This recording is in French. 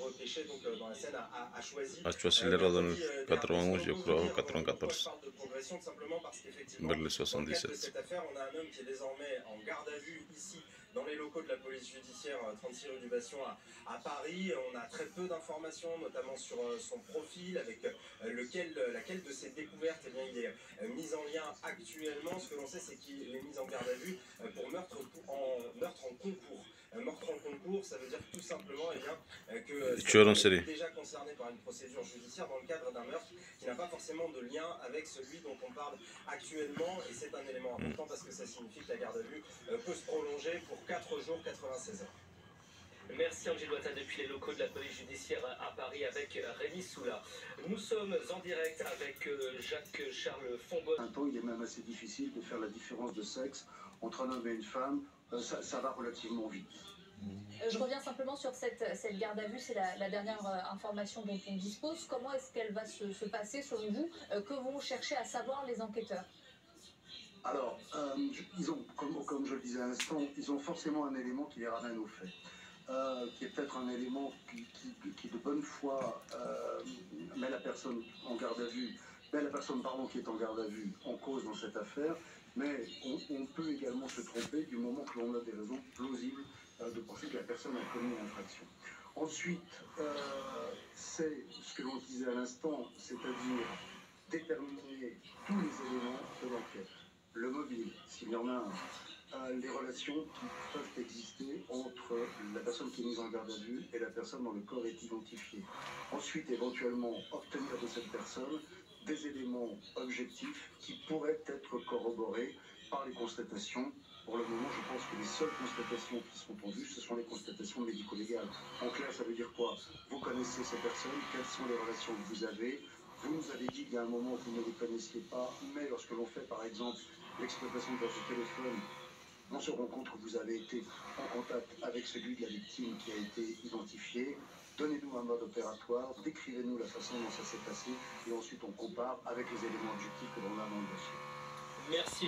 repêché donc, dans la scène a choisi. Ha hecho acelerado en el 411, yo creo, Pourquoi je 414, parle de progression? Tout simplement parce qu'effectivement, vers le dans le cadre de 77. cette affaire, on a un homme qui est désormais en garde à vue ici, dans les locaux de la police judiciaire 36 rue du Bastion à Paris. On a très peu d'informations, notamment sur son profil, avec laquelle de ses découvertes eh bien, il est mis en lien actuellement. Ce que l'on sait, c'est qu'il est mis en garde à vue pour meurtre en concours. Meurtre en concours, ça veut dire tout simplement eh bien, que cet Tueur en homme série. est déjà concerné par une procédure judiciaire dans le cadre d'un meurtre qui n'a pas forcément de lien avec celui dont on parle actuellement. Et c'est un élément important parce que ça signifie que la garde à vue peut se prolonger pour 4 jours, 96 heures. Merci Angèle Loitin depuis les locaux de la police judiciaire à Paris avec Rémi Soula. Nous sommes en direct avec Jacques-Charles Fonbonne. Un temps, il est même assez difficile de faire la différence de sexe entre un homme et une femme. Ça va relativement vite. Je reviens simplement sur cette garde à vue, c'est la dernière information dont on dispose. Comment est-ce qu'elle va se passer selon vous? Que vont chercher à savoir les enquêteurs? Alors, ils ont, comme je le disais à l'instant, ils ont forcément un élément qui les ramène aux faits. Qui est peut-être un élément qui de bonne foi met la personne en garde à vue, qui est en garde à vue en cause dans cette affaire, mais on peut également se tromper du moment que l'on a des raisons plausibles de penser que la personne a commis une infraction. Ensuite, c'est ce que l'on disait à l'instant, c'est-à-dire déterminer tous les éléments de l'enquête. Le mobile, s'il y en a un, les relations qui peuvent exister entre la personne qui est mise en garde à vue et la personne dont le corps est identifié. Ensuite, éventuellement, obtenir de cette personne des éléments objectifs qui pourraient être corroborés par les constatations. Pour le moment, je pense que les seules constatations qui sont en vue, ce sont les constatations médico-légales. En clair, ça veut dire quoi? Vous connaissez ces personnes, quelles sont les relations que vous avez? Vous nous avez dit qu'il y a un moment où vous ne les connaissiez pas, mais lorsque l'on fait par exemple l'exploitation de votre téléphone, on se rend compte que vous avez été en contact avec celui de la victime qui a été identifié. Donnez-nous un mode opératoire, décrivez-nous la façon dont ça s'est passé, et ensuite on compare avec les éléments objectifs que l'on a dans le dossier. Merci.